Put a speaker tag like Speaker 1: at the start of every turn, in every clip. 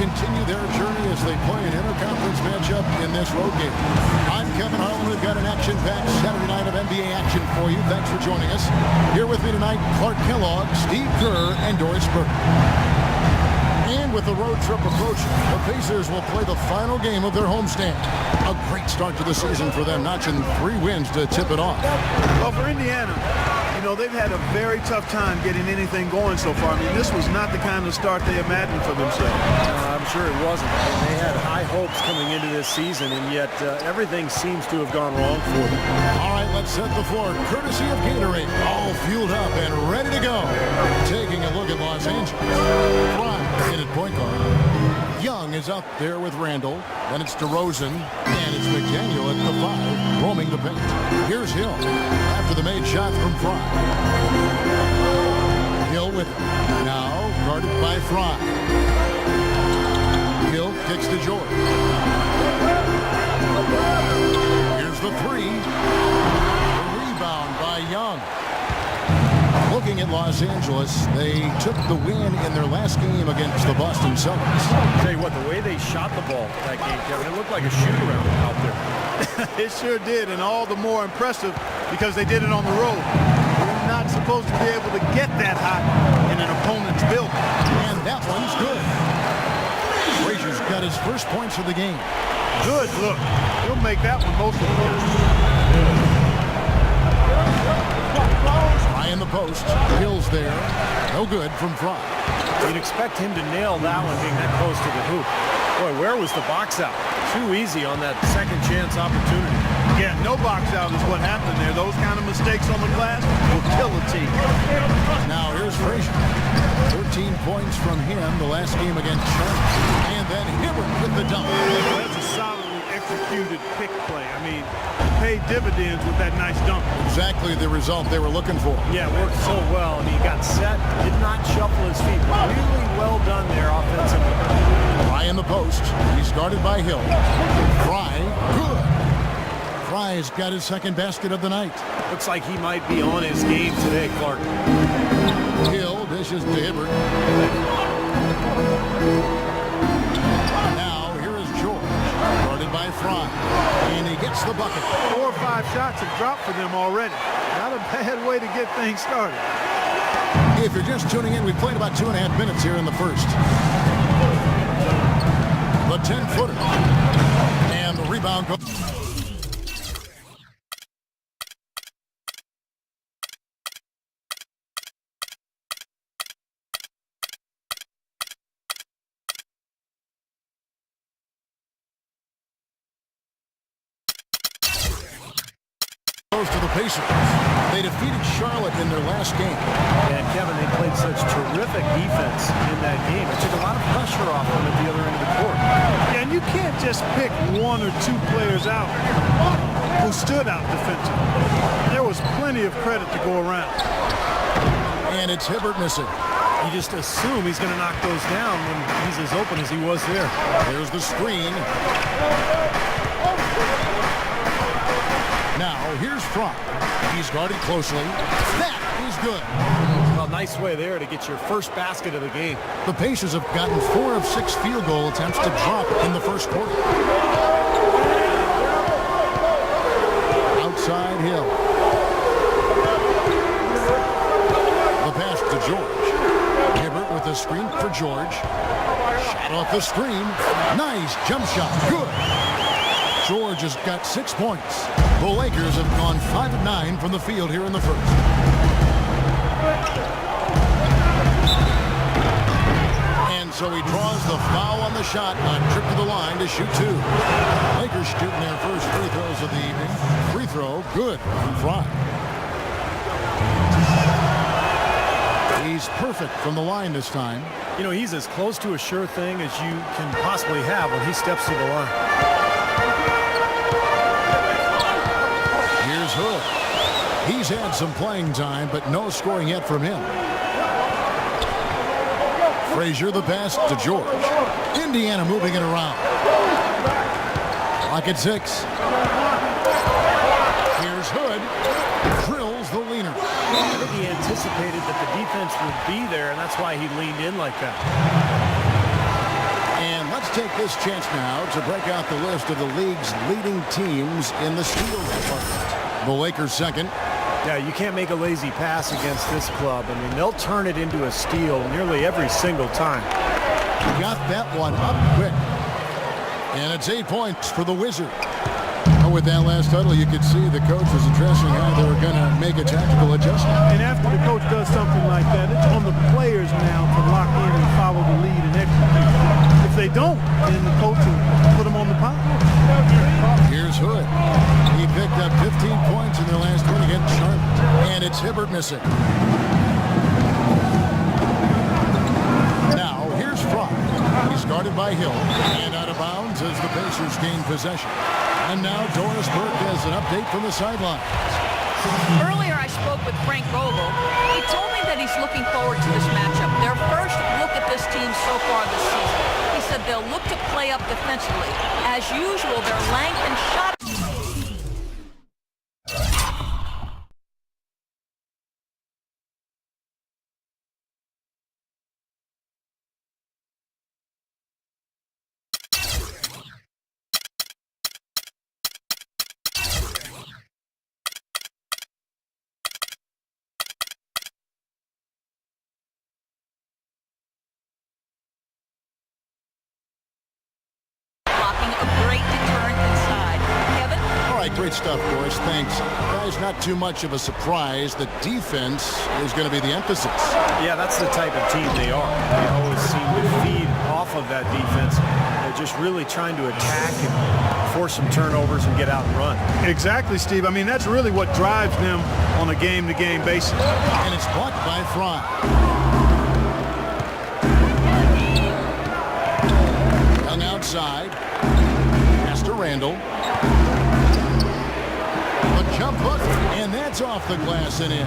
Speaker 1: continue their journey as they play an interconference matchup in this road game. I'm Kevin Harlan. We've got an action-packed Saturday night of NBA action for you. Thanks for joining us. Here with me tonight, Clark Kellogg, Steve Kerr, and Doris Burke. And with the road trip approaching, the Pacers will play the final game of their homestand. A great start to the season for them, notching 3 wins to tip it off.
Speaker 2: Well, for Indiana, you know, they've had a very tough time getting anything going so far. I mean, this was not the kind of start they imagined for themselves.
Speaker 3: I'm sure it wasn't. And they had high hopes coming into this season, and yet everything seems to have gone wrong for them.
Speaker 1: All right, let's set the floor. Courtesy of Gatorade, all fueled up and ready to go. Taking a look at Los Angeles. Fry in at point guard. Young is up there with Randall. Then it's DeRozan, and it's McDaniel at the 5, roaming the paint. Here's Hill after the made shot from Fry. Hill with him. Now guarded by Fry. Hill kicks to George. Here's the 3. The rebound by Young. Looking at Los Angeles, they took the win in their last game against the Boston Celtics.
Speaker 3: I'll tell you what, the way they shot the ball that game, Kevin, it looked like a shoot-around out there.
Speaker 2: It sure did, and all the more impressive because they did it on the road. You're not supposed to be able to get that hot in an opponent's building.
Speaker 1: And that one's good. Frazier's got his first points of the game.
Speaker 2: Good look. He'll make that one most of the time.
Speaker 1: Fry in the post. Hill's there. No good from Fry.
Speaker 3: You'd expect him to nail that one being that close to the hoop. Boy, where was the box out? Too easy on that second chance opportunity.
Speaker 2: Yeah, no box out is what happened there. Those kind of mistakes on the glass will kill a team.
Speaker 1: Now here's Frazier. 13 points from him the last game against Charlotte. And then Hibbert with the dunk.
Speaker 2: That's a solidly executed pick play. I mean, paid dividends with that nice dunk.
Speaker 1: Exactly the result they were looking for.
Speaker 3: Yeah, it worked so well, and he got set, did not shuffle his feet. Really well done there offensively.
Speaker 1: Fry in the post. He's guarded by Hill. Fry, good. Fry's got his second basket of the night.
Speaker 3: Looks like he might be on his game today, Clark.
Speaker 1: Hill dishes to Hibbert. Now here is George, guarded by Fry, and he gets the bucket.
Speaker 2: 4 or 5 shots have dropped for them already. Not a bad way to get things started.
Speaker 1: If you're just tuning in, we played about 2.5 minutes here in the first. The 10-footer, and the rebound goes. To the Pacers. They defeated Charlotte in their last game.
Speaker 3: And Kevin, they played such terrific defense in that game. It took a lot of pressure off them at the other end of the court.
Speaker 2: Yeah, and you can't just pick 1 or 2 players out who stood out defensively. There was plenty of credit to go around.
Speaker 1: And it's Hibbert missing.
Speaker 3: You just assume he's going to knock those down when he's as open as he was there.
Speaker 1: There's the screen. Now, here's Fry. He's guarded closely. That is good.
Speaker 3: Well, nice way there to get your first basket of the game.
Speaker 1: The Pacers have gotten 4 of 6 field goal attempts to drop in the first quarter. Outside Hill. The pass to George. Hibbert with the screen for George. Shot off the screen. Nice jump shot. Good. George has got 6 points. The Lakers have gone 5 of 9 from the field here in the first. And so he draws the foul on the shot on trip to the line to shoot 2. Lakers shooting their first free throws of the evening. Free throw, good from Fry. He's perfect from the line this time.
Speaker 3: You know, he's as close to a sure thing as you can possibly have when he steps to the line.
Speaker 1: Here's Hood. He's had some playing time, but no scoring yet from him. Frazier the pass to George. Indiana moving it around. Clock at 6. Here's Hood. Drills the leaner.
Speaker 3: I think he anticipated that the defense would be there, and that's why he leaned in like that.
Speaker 1: And let's take this chance now to break out the list of the league's leading teams in the steals department. The Lakers second.
Speaker 3: Yeah, you can't make a lazy pass against this club. I mean, they'll turn it into a steal nearly every single time.
Speaker 1: Got that one up quick. And it's 8 points for the Wizard. With that last huddle, you could see the coach was addressing how they were going to make a tactical adjustment.
Speaker 2: And after the coach does something like that, it's on the players now to lock in and follow the lead and execute. If they don't, then the coach will put them on the pot.
Speaker 1: Here's Hood. He picked up 15 points in their last win against Charlotte. And it's Hibbert missing. Now, here's Fry. He's guarded by Hill. And out of bounds as the Pacers gain possession. And now Doris Burke has an update from the sideline.
Speaker 4: Earlier I spoke with Frank Vogel. He told me that he's looking forward to this matchup. Their first look at this team so far this season. He said they'll look to play up defensively. As usual, their length and shot... a great deterrent inside. Kevin?
Speaker 1: All right, great stuff, Doris. Thanks. Guys, not too much of a surprise. The defense is going to be the emphasis.
Speaker 3: Yeah, that's the type of team they are. They always seem to feed off of that defense. They're just really trying to attack and force some turnovers and get out and run.
Speaker 2: Exactly, Steve. I mean, that's really what drives them on a game-to-game basis.
Speaker 1: And it's blocked by Fry. Hung outside. Pass to Randall. The jump hook, and that's off the glass and in.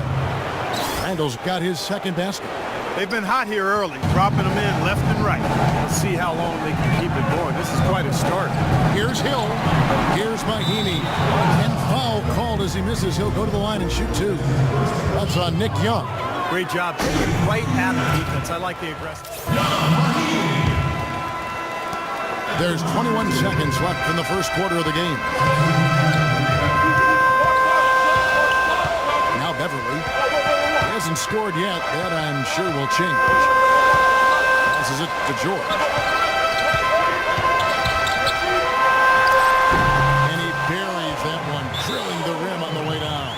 Speaker 1: Randall's got his second basket.
Speaker 2: They've been hot here early, dropping them in left and right.
Speaker 3: Let's see how long they can keep it going. This is quite a start.
Speaker 1: Here's Hill. Here's Mahimi. And foul called as he misses. He'll go to the line and shoot two. That's on Nick Young.
Speaker 3: Great job taking right at the defense. I like the aggressive.
Speaker 1: There's 21 seconds left in the first quarter of the game. Now Beverly. He hasn't scored yet. That I'm sure will change. Passes it to George. And he buries that one, drilling the rim on the way down.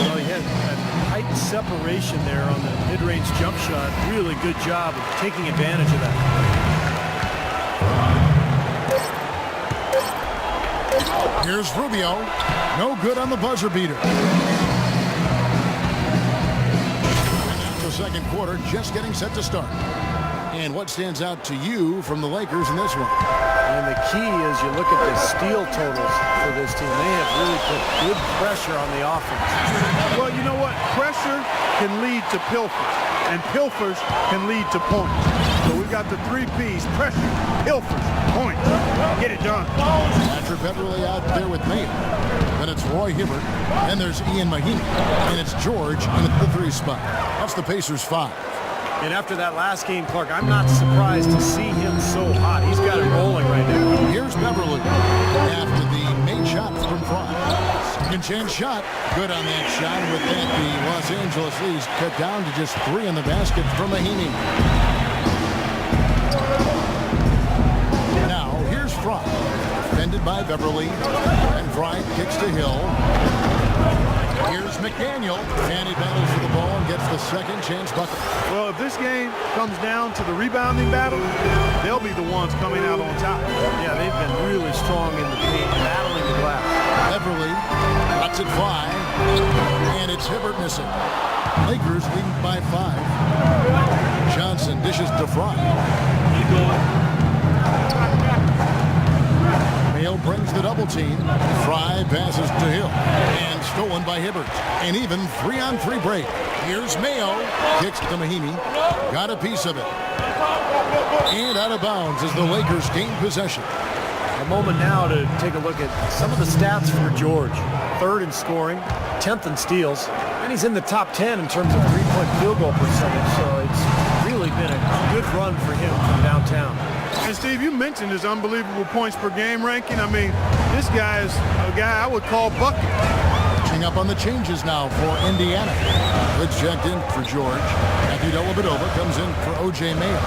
Speaker 3: Well, he had a tight separation there on the mid-range jump shot. Really good job of taking advantage of that.
Speaker 1: Here's Rubio. No good on the buzzer beater. Second quarter just getting set to start. And what stands out to you from the Lakers in this one?
Speaker 3: And the key is you look at the steal totals for this team. They have really put good pressure on the offense.
Speaker 2: Well, you know what? Pressure can lead to pilfers, and pilfers can lead to points. So we've got the 3 P's: pressure, pilfers, points. Get it done.
Speaker 1: Patrick Beverly out there with Mayo. Then it's Roy Hibbert. Then there's Ian Mahimi. And it's George in the 3 spot. That's the Pacers 5.
Speaker 3: And after that last game, Clark, I'm not surprised to see him so hot. He's got it rolling right now.
Speaker 1: Here's Beverly after the made shot from Fry. Second chance shot. Good on that shot. With that, the Los Angeles Leafs cut down to just 3 in the basket from Mahimi. Now, here's Fry. Defended by Beverly. And Fry kicks to Hill. Here's McDaniel, and he battles for the ball and gets the second chance bucket.
Speaker 2: Well, if this game comes down to the rebounding battle, they'll be the ones coming out on top.
Speaker 3: Yeah, they've been really strong in the paint, battling the glass.
Speaker 1: Beverly lets it fly, and it's Hibbert missing. Lakers leading by 5. Johnson dishes to Fry.
Speaker 2: Keep going.
Speaker 1: Mayo brings the double team. Fry passes to Hill. And stolen by Hibbert. And even 3-on-3 break. Here's Mayo. Kicks to Mahimi. Got a piece of it. And out of bounds as the Lakers gain possession.
Speaker 3: A moment now to take a look at some of the stats for George. 3rd in scoring, 10th in steals, and he's in the top 10 in terms of 3-point field goal percentage. So it's really really been a good run for him from downtown.
Speaker 2: And Steve, you mentioned his unbelievable points per game ranking. I mean, this guy is a guy I would call bucket.
Speaker 1: Catching up on the changes now for Indiana. Hood's checked in for George. Matthew Dellavedova comes in for O.J. Mayo.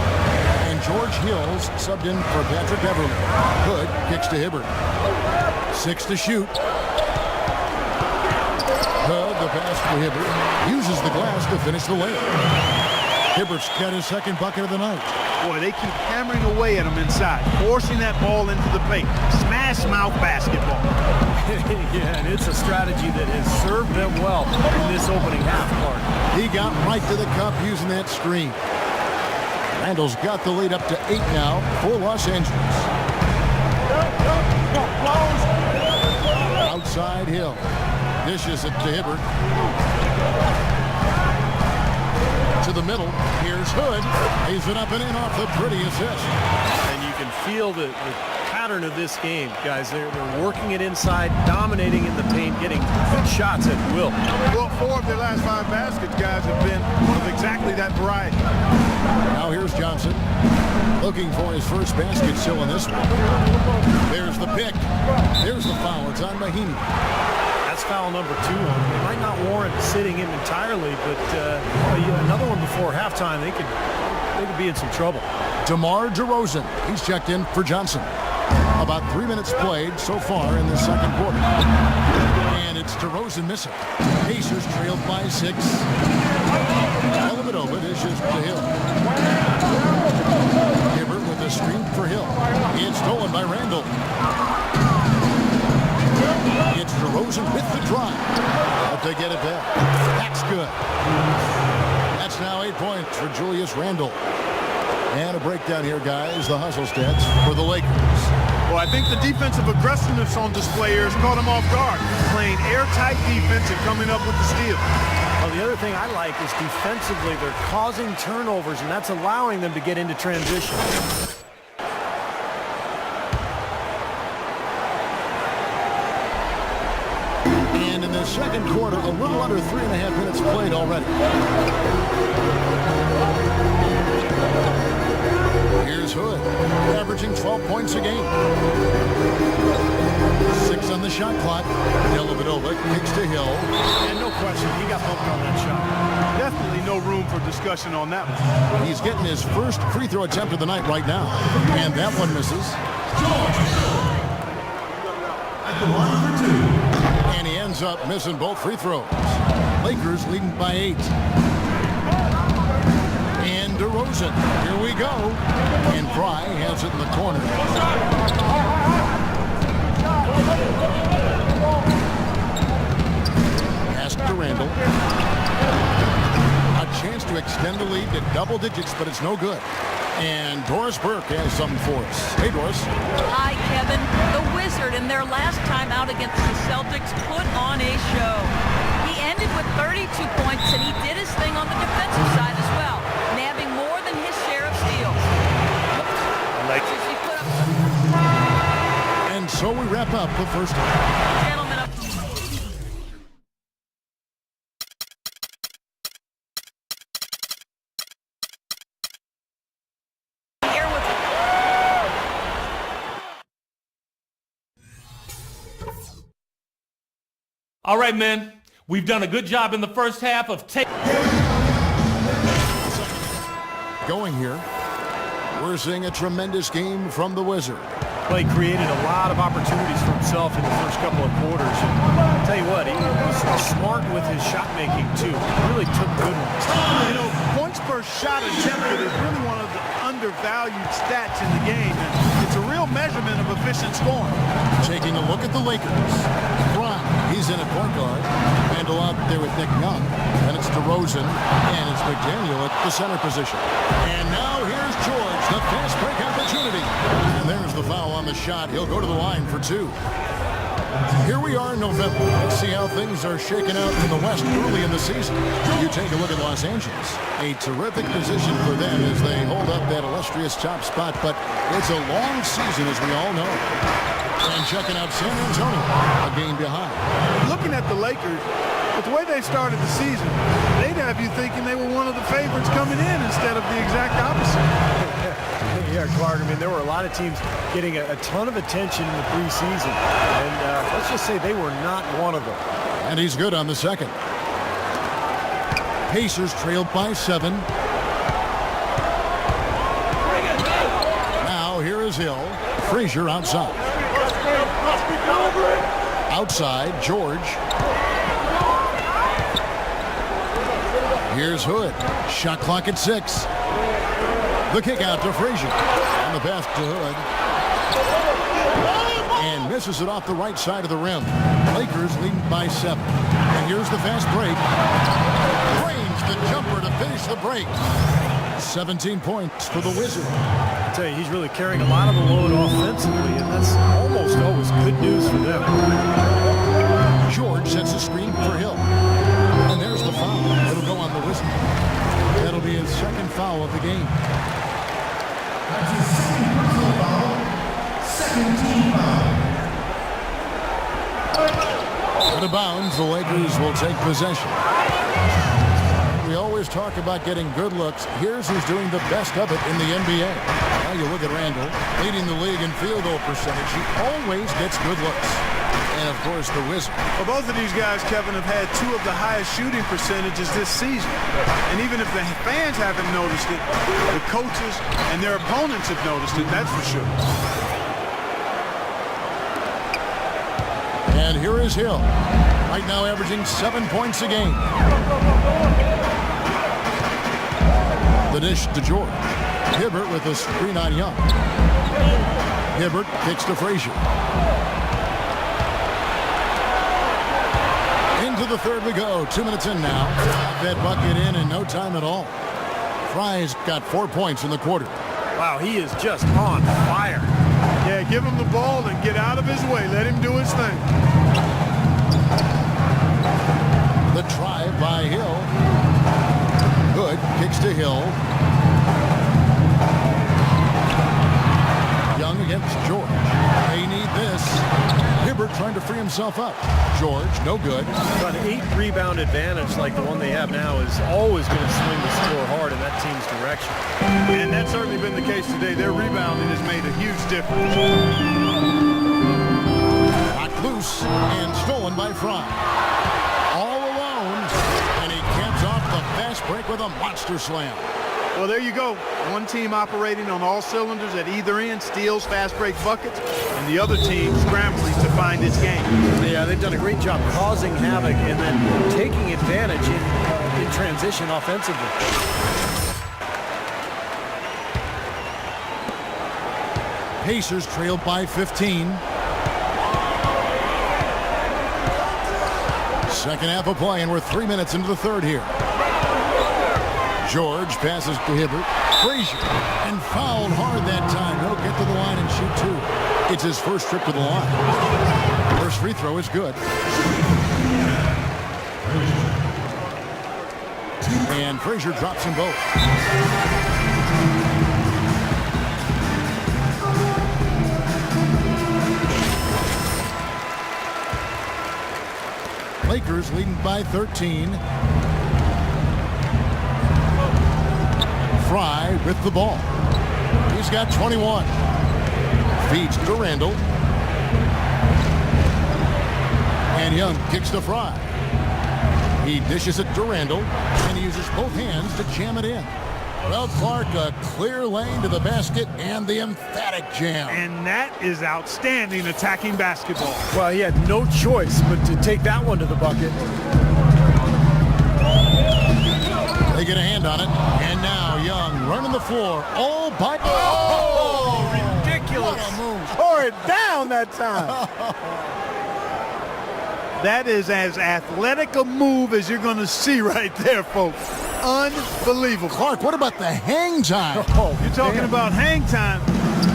Speaker 1: And George Hills subbed in for Patrick Beverly. Hood kicks to Hibbert. 6 to shoot. Hood, the pass to Hibbert, uses the glass to finish the layup. Hibbert's got his second bucket of the night.
Speaker 2: Boy, they keep hammering away at him inside, forcing that ball into the paint. Smash mouth basketball.
Speaker 3: Yeah, and it's a strategy that has served them well in this opening half, Clark.
Speaker 1: He got right to the cup using that screen. Randall's got the lead up to 8 now for Los Angeles. Outside Hill. Dishes it to Hibbert. To the middle. Here's Hood. He's it up and in off the pretty assist.
Speaker 3: And you can feel the pattern of this game, guys. They're working it inside, dominating in the paint, getting good shots at will.
Speaker 2: Well, 4 of their last 5 baskets, guys, have been of exactly that variety.
Speaker 1: Now here's Johnson. Looking for his first basket still in this one. There's the pick. There's the foul. It's on Mahinmi.
Speaker 3: That's foul number 2 on him. It might not warrant sitting him entirely, but another one before halftime, they could be in some trouble.
Speaker 1: DeMar DeRozan. He's checked in for Johnson. About 3 minutes played so far in the second quarter. And it's DeRozan missing. Pacers trailed by 6. Dellavedova dishes to Hill. Hibbert with a screen for Hill. It's stolen by Randall. It's DeRozan with the drive. But they get it back. That's good. That's now 8 points for Julius Randle. And a breakdown here, guys. The hustle stats for the Lakers.
Speaker 2: Well, I think the defensive aggressiveness on display here has caught them off guard. Playing airtight defense and coming up with the steal.
Speaker 3: Well, the other thing I like is defensively they're causing turnovers, and that's allowing them to get into transition.
Speaker 1: And in the second quarter, a little under 3.5 minutes played already. Here's Hood, averaging 12 points a game. 6 on the shot clock. Dellavedova kicks to Hill.
Speaker 3: And no question, he got bumped on that shot.
Speaker 2: Definitely no room for discussion on that one.
Speaker 1: He's getting his first free throw attempt of the night right now. And that one misses.
Speaker 5: At the line for 2.
Speaker 1: And he ends up missing both free throws. Lakers leading by 8. And DeRozan, here we go. And Fry has it in the corner. Pass to Randall. A chance to extend the lead to double digits, but it's no good. And Doris Burke has something for us. Hey, Doris.
Speaker 4: Hi, Kevin. The Wizard, in their last time out against the Celtics, put on a show. He ended with 32 points, and he did his thing on the defensive side as well, nabbing more than his share of steals.
Speaker 1: And so we wrap up the first
Speaker 4: Gentlemen, up. Here with
Speaker 6: All right, men. We've done a good job in the first half of
Speaker 1: going here. We're seeing a tremendous game from the Wizard.
Speaker 3: Clay created a lot of opportunities for himself in the first couple of quarters. And I'll tell you what, he was smart with his shot making too. He really took good ones.
Speaker 2: You know, points per shot attempted is really one of the undervalued stats in the game. And it's a real measurement of efficient scoring.
Speaker 1: Taking a look at the Lakers. Brown, he's in at point guard. Randall out there with Nick Young. And it's DeRozan. And it's McDaniel at the center position. And now here's George, the fast break opportunity. And there's the foul on the shot. He'll go to the line for 2. Here we are in November. Let's see how things are shaking out in the West early in the season. You take a look at Los Angeles. A terrific position for them as they hold up that illustrious top spot, but it's a long season, as we all know. And checking out San Antonio, a game behind.
Speaker 2: Looking at the Lakers, with the way they started the season, they'd have you thinking they were one of the favorites coming in. instead of the exact opposite.
Speaker 3: Yeah, Clark, I mean, there were a lot of teams getting a ton of attention in the preseason, and let's just say they were not one of them.
Speaker 1: And he's good on the second. Pacers trailed by 7. Now here is Hill. Frazier outside. Outside, George. Here's Hood. Shot clock at 6. The kick out to Frazier. And the pass to Hood. And misses it off the right side of the rim. Lakers leading by 7. And here's the fast break. Drains the jumper to finish the break. 17 points for the Wizard.
Speaker 3: I tell you, he's really carrying a lot of the load offensively, and that's almost always good news for them.
Speaker 1: George sets a screen for Hill. And there's the foul. It'll go on the Wizard. That'll be his second foul of the game.
Speaker 5: That's his second personal foul. Second team foul.
Speaker 1: Out of bounds, the Lakers will take possession. We always talk about getting good looks. Here's who's doing the best of it in the NBA. Now you look at Randall, leading the league in field goal percentage. He always gets good looks. And, of course, the Wizard.
Speaker 2: Well, both of these guys, Kevin, have had 2 of the highest shooting percentages this season. And even if the fans haven't noticed it, the coaches and their opponents have noticed it, that's for sure.
Speaker 1: And here is Hill. Right now averaging 7 points a game. The dish to George. Hibbert with a screen on Young. Hibbert kicks to Frazier. Into the third we go. 2 minutes in now. That bucket in no time at all. Fry's got 4 points in the quarter.
Speaker 3: Wow, he is just on fire.
Speaker 2: Yeah, give him the ball and get out of his way. Let him do his thing.
Speaker 1: The drive by Hill. Good. Kicks to Hill. Young against George. They need this. Hibbert trying to free himself up. George, no good.
Speaker 3: But an 8-rebound advantage like the one they have now is always going to swing the score hard in that team's direction.
Speaker 2: And that's certainly been the case today. Their rebounding has made a huge difference.
Speaker 1: Knocked loose and stolen by Fry. All alone, and he caps off the fast break with a monster slam.
Speaker 2: Well, there you go. One team operating on all cylinders at either end, steals, fast break buckets, and the other team scrambling to find its game.
Speaker 3: Yeah, they've done a great job causing havoc and then taking advantage in transition offensively.
Speaker 1: Pacers trailed by 15. Second half of play, and we're 3 minutes into the third here. George passes to Hibbert. Frazier, and fouled hard that time. He'll get to the line and shoot 2. It's his first trip to the line. First free throw is good. And Frazier drops them both. Lakers leading by 13. Fry with the ball. He's got 21. Feeds to Randall. And Young kicks to Fry. He dishes it to Randall, and he uses both hands to jam it in. Well, Clark, a clear lane to the basket and the emphatic jam.
Speaker 2: And that is outstanding attacking basketball.
Speaker 3: Well, he had no choice but to take that one to the bucket.
Speaker 1: They get a hand on it, and now Young running the floor. Oh, by... Oh,
Speaker 2: ridiculous.
Speaker 1: What a move.
Speaker 2: Tore it down that time. That is as athletic a move as you're going to see right there, folks. Unbelievable.
Speaker 1: Clark, what about the hang time?
Speaker 2: Oh, you're talking about hang time.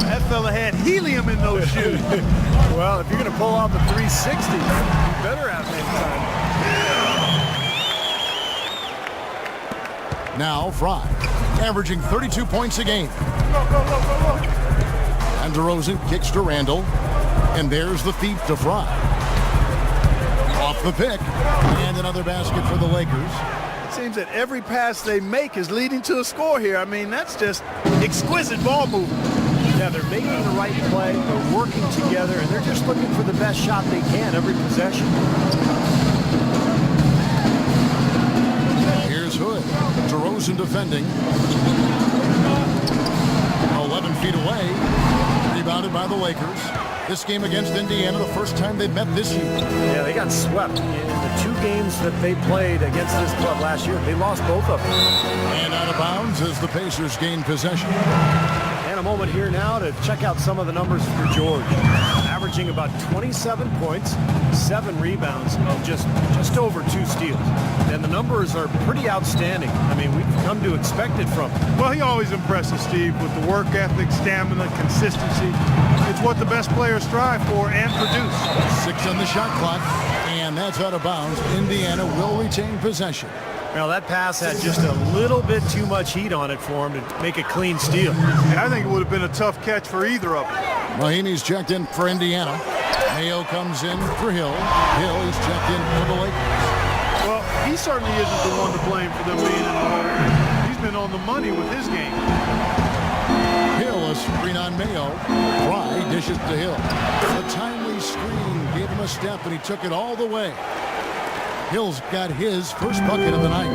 Speaker 2: That fella had helium in those shoes.
Speaker 3: Well, if you're going to pull off a 360, you better have hang time.
Speaker 1: Now Fry, averaging 32 points a game. And DeRozan kicks to Randall. And there's the feed to Fry. Off the pick. And another basket for the Lakers.
Speaker 2: Seems that every pass they make is leading to a score here. I mean, that's just exquisite ball movement.
Speaker 3: Yeah, they're making the right play, they're working together, and they're just looking for the best shot they can every possession.
Speaker 1: Here's Hood. DeRozan defending. 11 feet away. Rebounded by the Lakers. This game against Indiana, the first time they've met this year.
Speaker 3: Yeah, they got swept in the 2 games that they played against this club last year. They lost both of them.
Speaker 1: And out of bounds as the Pacers gain possession.
Speaker 3: And a moment here now to check out some of the numbers for George. Averaging about 27 points, 7 rebounds, and just over 2 steals. And the numbers are pretty outstanding. I mean, we've come to expect it from him.
Speaker 2: Well, he always impresses, Steve, with the work ethic, stamina, consistency. It's what the best players strive for and produce.
Speaker 1: 6 on the shot clock, and that's out of bounds. Indiana will retain possession.
Speaker 3: Well, that pass had just a little bit too much heat on it for him to make a clean steal.
Speaker 2: And I think it would have been a tough catch for either of them.
Speaker 1: Mahinmi's checked in for Indiana. Mayo comes in for Hill. Hill is checked in for the Lakers.
Speaker 2: Well, he certainly isn't the one to blame for them being in the hole. He's been on the money with his game.
Speaker 1: Hill, a screen on Mayo. Fry dishes to Hill. A timely screen gave him a step, and he took it all the way. Hill's got his first bucket of the night.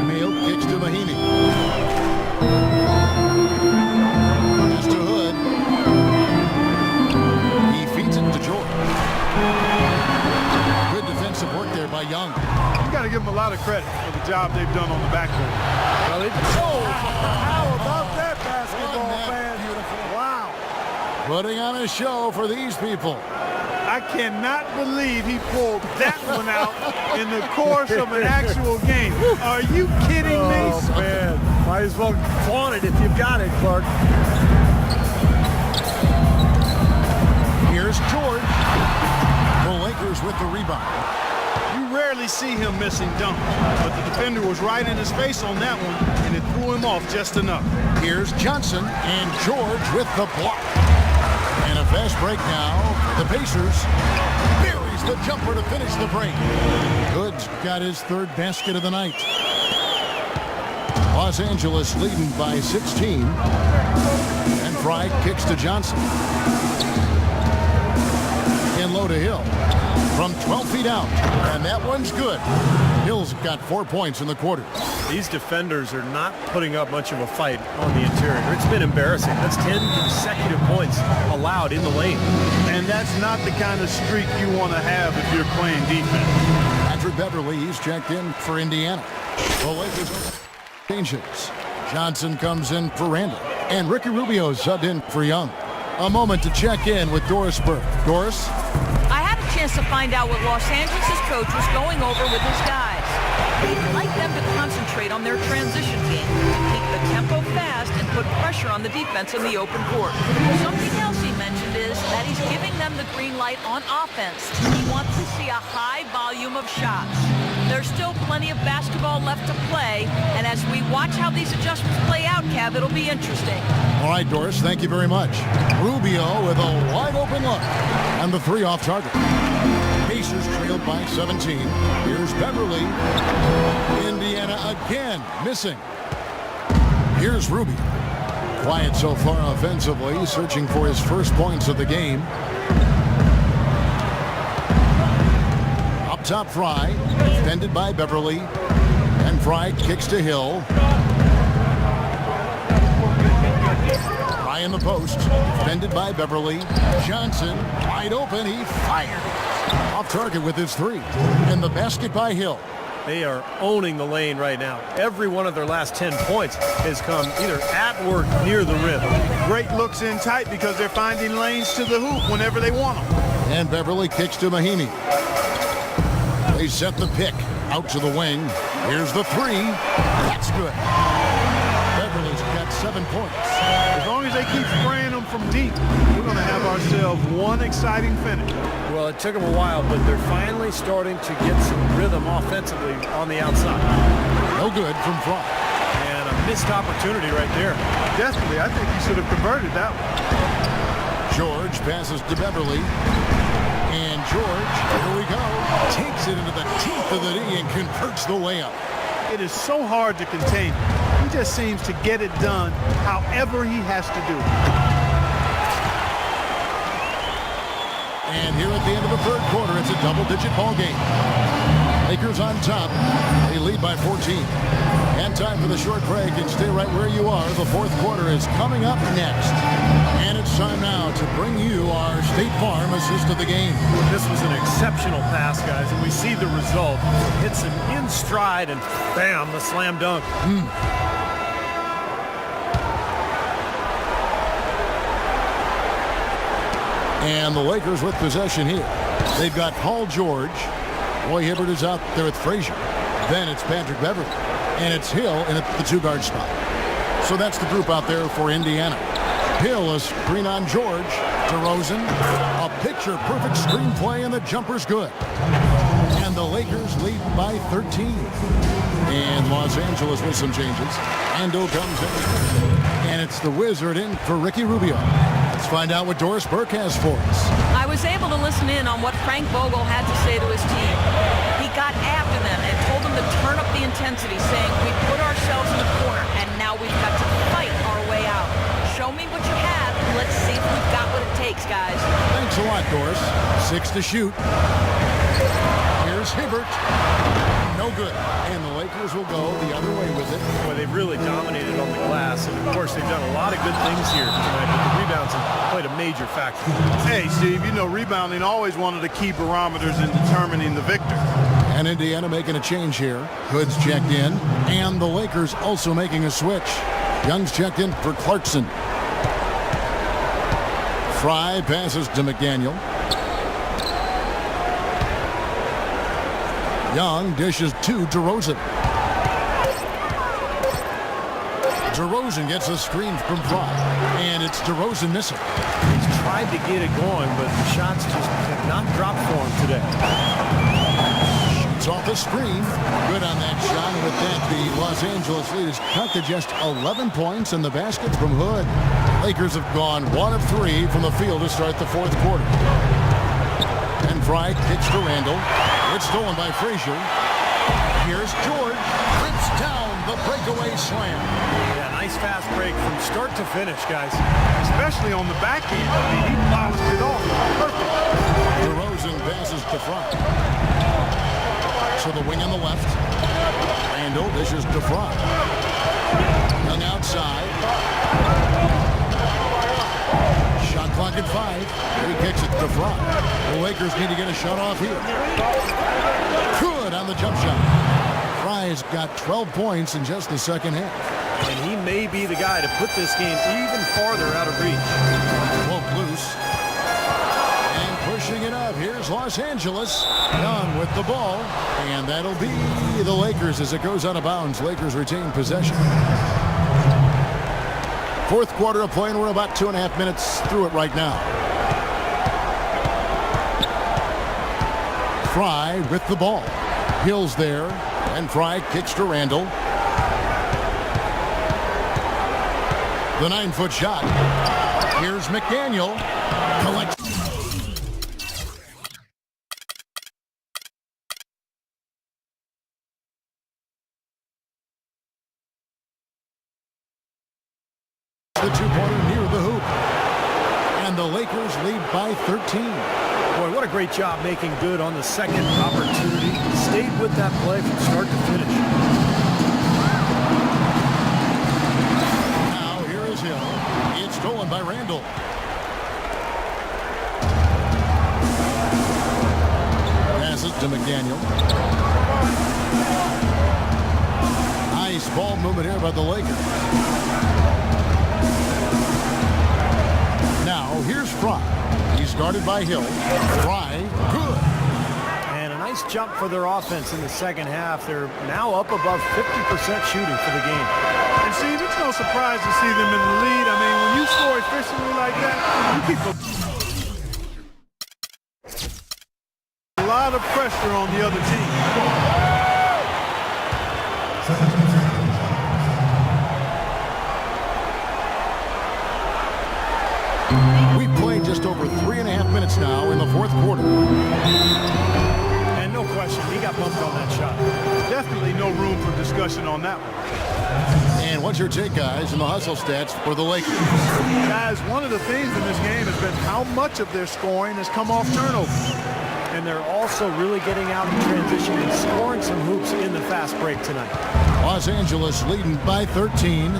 Speaker 1: Mayo kicks to Mahinmi. Pass to Hood. He feeds it to George. Good defensive work there by Young.
Speaker 2: You got to give them a lot of credit for the job they've done on the backcourt.
Speaker 3: Well, how about that basketball, man? Wow.
Speaker 1: Putting on a show for these people.
Speaker 2: I cannot believe he pulled that one out in the course of an actual game. Are you kidding me?
Speaker 3: Oh, man. Might as well flaunt it if you've got it, Clark.
Speaker 1: Here's George. The Lakers with the rebound.
Speaker 2: You rarely see him missing dunks, but the defender was right in his face on that one, and it threw him off just enough.
Speaker 1: Here's Johnson and George with the block. And a fast break now. The Pacers buries the jumper to finish the break. Hood's got his 3rd basket of the night. Los Angeles leading by 16. And Fry kicks to Johnson. And low to Hill. From 12 feet out. And that one's good. Hill's got 4 points in the quarter.
Speaker 3: These defenders are not putting up much of a fight on the interior. It's been embarrassing. That's 10 consecutive points allowed in the lane.
Speaker 2: And that's not the kind of streak you want to have if you're playing defense.
Speaker 1: Patrick Beverly, he's checked in for Indiana. The Lakers changes. Johnson comes in for Randall. And Ricky Rubio subbed in for Young. A moment to check in with Doris Burke. Doris?
Speaker 4: I had a chance to find out what Los Angeles' coach was going over with his guys. He'd like them to concentrate on their transition game, keep the tempo fast, and put pressure on the defense in the open court. Something else he mentioned is that he's giving them the green light on offense. He wants to see a high volume of shots. There's still plenty of basketball left to play, and as we watch how these adjustments play out, Cav, it'll be interesting.
Speaker 1: All right, Doris, thank you very much. Rubio with a wide open look. And the 3 off target. Pacers trailed by 17. Here's Beverly. Indiana again missing. Here's Rubio. Quiet so far offensively, searching for his first points of the game. Up top, Fry. Defended by Beverly. And Fry kicks to Hill. Fry in the post. Defended by Beverly. Johnson wide open. He fires. Off target with his 3. And the basket by Hill.
Speaker 3: They are owning the lane right now. Every one of their last 10 points has come either at or near the rim.
Speaker 2: Great looks in tight because they're finding lanes to the hoop whenever they want them.
Speaker 1: And Beverly kicks to Mahinmi. They set the pick out to the wing. Here's the 3. That's good. Beverly's got 7 points.
Speaker 2: As long as they keep spraying them from deep, we're going to have ourselves one exciting finish.
Speaker 3: Well, it took them a while, but they're finally starting to get some rhythm offensively on the outside.
Speaker 1: No good from Fry.
Speaker 3: And a missed opportunity right there.
Speaker 2: Definitely, I think he should have converted that one.
Speaker 1: George passes to Beverly. And George. Here we go. Takes it into the teeth of the knee and converts the layup.
Speaker 2: It is so hard to contain him. He just seems to get it done however he has to do it.
Speaker 1: And here at the end of the third quarter, it's a double-digit ball game. Lakers on top. They lead by 14. And time for the short break, and stay right where you are. The fourth quarter is coming up next. And it's time now to bring you our State Farm assist of the game.
Speaker 3: This was an exceptional pass, guys, and we see the result. Hits him in stride, and bam, the slam dunk.
Speaker 1: And the Lakers with possession here. They've got Paul George. Roy Hibbert is out there with Frazier. Then it's Patrick Beverly. And it's Hill in the two-guard spot. So that's the group out there for Indiana. Hill, a screen on George. DeRozan, a picture-perfect screenplay, and the jumper's good. And the Lakers lead by 13. And Los Angeles with some changes. Ando comes in. And it's the Wizard in for Ricky Rubio. Let's find out what Doris Burke has for us.
Speaker 4: I was able to listen in on what Frank Vogel had to say to his team. He got after them and told them to turn up the intensity, saying we put ourselves in the corner and now we've got to fight our way out. Show me what you have and let's see if we've got what it takes, guys.
Speaker 1: Thanks a lot, Doris. 6 to shoot. Here's Hibbert. No good. And the Lakers will go the other way with it.
Speaker 3: Boy, they've really dominated on the glass, and of course they've done a lot of good things here tonight, but the rebounds have played a major factor.
Speaker 2: Hey, Steve, you know rebounding always one of the key barometers in determining the victor.
Speaker 1: And Indiana making a change here. Hood's checked in. And the Lakers also making a switch. Young's checked in for Clarkson. Fry passes to McDaniel. Young dishes to DeRozan. DeRozan gets a screen from Fry. And it's DeRozan missing.
Speaker 3: He's tried to get it going, but the shots just have not dropped for him today.
Speaker 1: Shoots off the screen. Good on that shot. And with that, the Los Angeles lead is cut to just 11 points, and the basket from Hood. Lakers have gone 1 of 3 from the field to start the fourth quarter. And Fry kicks to Randall. It's stolen by Frazier. Here's George. Rips down the breakaway slam.
Speaker 3: Yeah, nice fast break from start to finish, guys.
Speaker 2: Especially on the back end. I mean, he polished it off. Perfect.
Speaker 1: DeRozan passes to Fry. So the wing on the left. Randall dishes to Fry. Young outside. Shot clock at 5. He kicks it to Fry. The Lakers need to get a shot off here. Good on the jump shot. Fry's got 12 points in just the second half.
Speaker 3: And he may be the guy to put this game even farther out of reach.
Speaker 1: Woke loose. And pushing it up. Here's Los Angeles. Young with the ball. And that'll be the Lakers as it goes out of bounds. Lakers retain possession. Fourth quarter of play, and we're about 2.5 minutes through it right now. Fry with the ball. Hill's there, and Fry kicks to Randall. The 9-foot shot. Here's McDaniel. Collects. The two-pointer near the hoop. And the Lakers lead by 13.
Speaker 3: Boy, what a great job making good on the second opportunity. Stayed with that play from start to finish.
Speaker 1: Now here is Hill. It's stolen by Randall. Passes to McDaniel. Nice ball movement here by the Lakers. Now, here's Fry. He's guarded by Hill. Fry, good.
Speaker 3: And a nice jump for their offense in the second half. They're now up above 50% shooting for the game.
Speaker 2: And see, it's no surprise to see them in the lead. I mean, when you score efficiently like that, you keep a lot of pressure on the other team.
Speaker 1: We've played just over 3.5 minutes now in the fourth quarter.
Speaker 2: no room for discussion on that one.
Speaker 1: And what's your take, guys, in the hustle stats for the Lakers?
Speaker 2: Guys, one of the things in this game has been how much of their scoring has come off turnovers.
Speaker 3: And they're also really getting out in transition and scoring some hoops in the fast break tonight.
Speaker 1: Los Angeles leading by 13.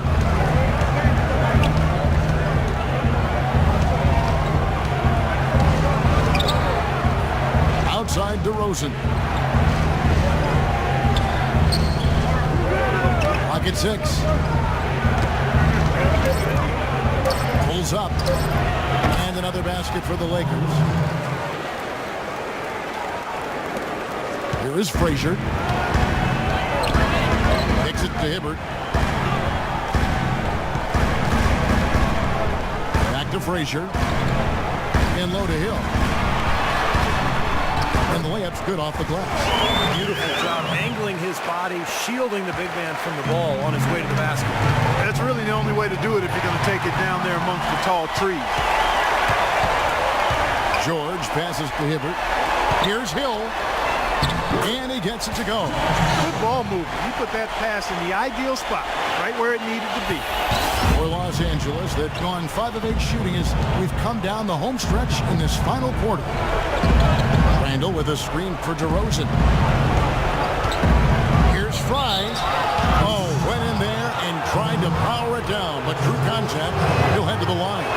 Speaker 1: Outside DeRozan. Pocket 6. Pulls up. And another basket for the Lakers. Here is Frazier. Kicks it to Hibbert. Back to Frazier. And low to Hill. And the layup's good off the glass.
Speaker 3: Beautiful job angling his body, shielding the big man from the ball on his way to the basket.
Speaker 2: That's really the only way to do it if you're going to take it down there amongst the tall trees.
Speaker 1: George passes to Hibbert. Here's Hill. And he gets it to go.
Speaker 2: Good ball movement. You put that pass in the ideal spot, right where it needed to be.
Speaker 1: For Los Angeles, they've gone 5 of 8 shooting as we've come down the home stretch in this final quarter. Randall with a screen for DeRozan. Here's Fry. Oh, went in there and tried to power it down, but drew contact. He'll head to the line.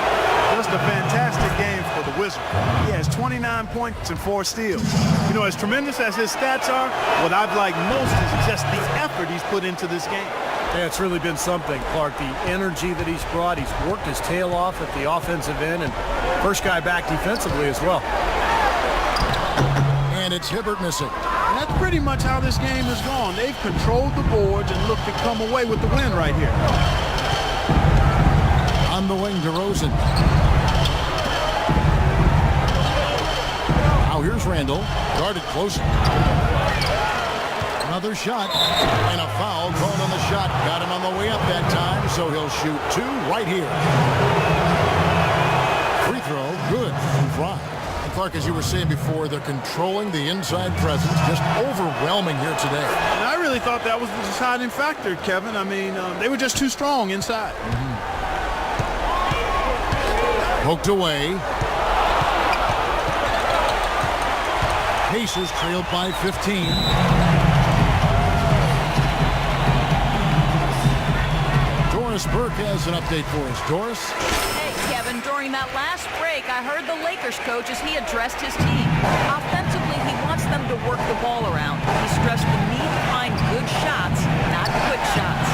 Speaker 2: Just a fantastic game for the Wizard. He has 29 points and 4 steals. You know, as tremendous as his stats are, what I've liked most is just the effort he's put into this game.
Speaker 3: Yeah, it's really been something, Clark. The energy that he's brought. He's worked his tail off at the offensive end and first guy back defensively as well.
Speaker 1: And it's Hibbert missing.
Speaker 2: And that's pretty much how this game has gone. They've controlled the boards and looked to come away with the win right here.
Speaker 1: On the wing, DeRozan. Now here's Randall. Guarded close. Another shot. And a foul called on the shot. Got him on the way up that time, so he'll shoot 2 right here. Free throw, good from Fry. And Clark, as you were saying before, they're controlling the inside presence. Just overwhelming here today.
Speaker 2: And I really thought that was the deciding factor, Kevin. I mean, they were just too strong inside.
Speaker 1: Poked away. Pacers trailed by 15. Doris Burke has an update for us. Doris?
Speaker 4: Hey, Kevin, during that last break, I heard the Lakers coach as he addressed his team. Offensively, he wants them to work the ball around. He stressed the need to find good shots, not quick shots.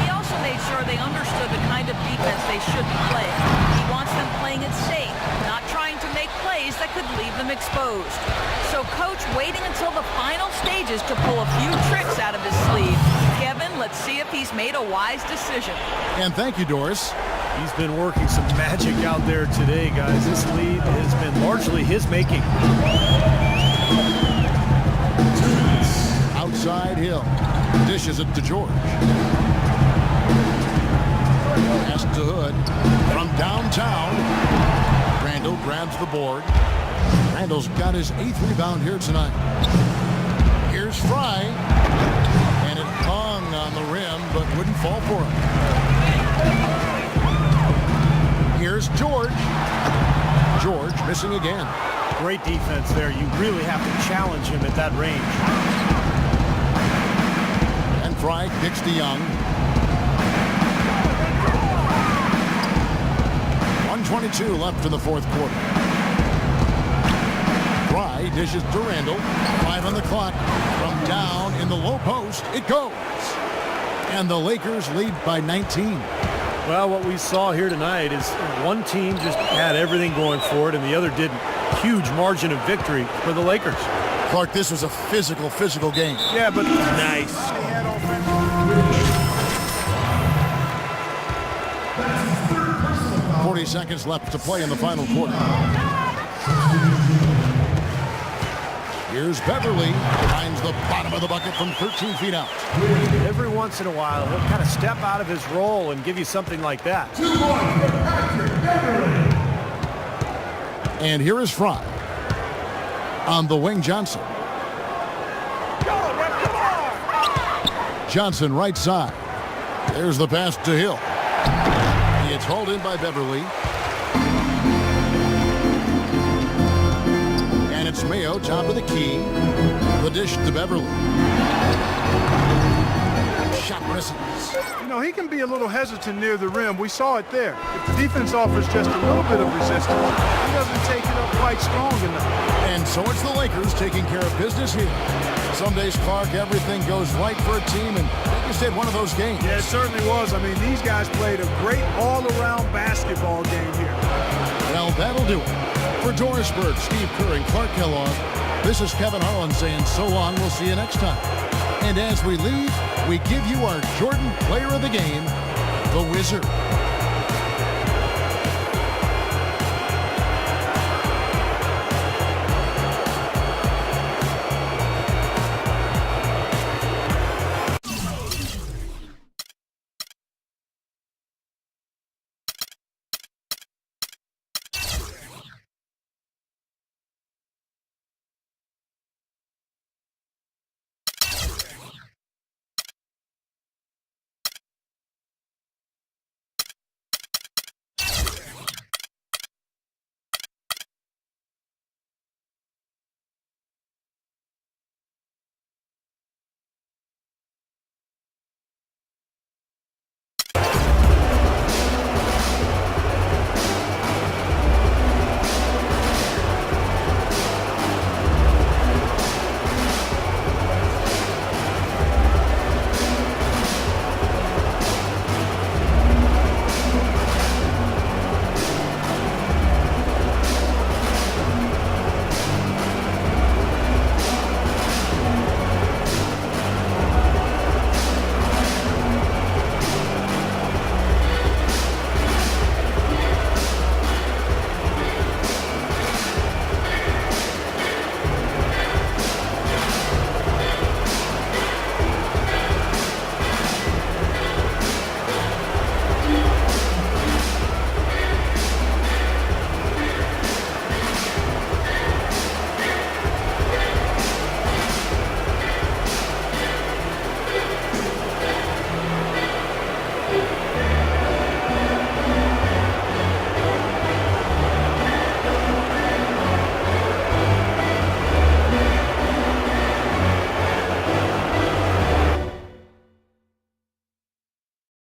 Speaker 4: He also made sure they understood the kind of defense they should be playing. He wants them playing it safe, not trying to make plays that could leave them exposed. So coach waiting until the final stages to pull a few tricks out of his sleeve. Kevin, let's see if he's made a wise decision.
Speaker 1: And thank you, Doris.
Speaker 3: He's been working some magic out there today, guys. This lead has been largely his making.
Speaker 1: Outside Hill. Dishes it to George. Pass to Hood. From downtown. Randall grabs the board. Randall's got his 8th rebound here tonight. Here's Fry. And it hung on the rim, but wouldn't fall for him. Here's George. George missing again.
Speaker 3: Great defense there. You really have to challenge him at that range.
Speaker 1: And Fry kicks to Young. 1:22 left in the 4th quarter. Fry dishes to Randall. 5 on the clock. From down in the low post, it goes. And the Lakers lead by 19.
Speaker 3: Well, what we saw here tonight is one team just had everything going for it and the other didn't. Huge margin of victory for the Lakers.
Speaker 1: Clark, this was a physical game.
Speaker 2: Yeah, but nice.
Speaker 1: 40 seconds left to play in the final quarter. Here's Beverly. Finds the bottom of the bucket from 13 feet out.
Speaker 3: Every once in a while, he'll kind of step out of his role and give you something like that.
Speaker 1: And here is Fry. On the wing, Johnson. Johnson right side. There's the pass to Hill. It's hauled in by Beverly. And it's Mayo, top of the key. The dish to Beverly. Shot misses.
Speaker 2: You know, he can be a little hesitant near the rim. We saw it there. If the defense offers just a little bit of resistance, he doesn't take it up quite strong enough.
Speaker 1: And so it's the Lakers taking care of business here. Some days, Clark, everything goes right for a team, and they just had one of those games.
Speaker 2: Yeah, it certainly was. I mean, these guys played a great all-around basketball game here.
Speaker 1: Well, that'll do it. For Doris Burke, Steve Kerr, and Clark Kellogg, this is Kevin Harlan saying so long. We'll see you next time. And as we leave, we give you our Jordan Player of the Game, the Wizard.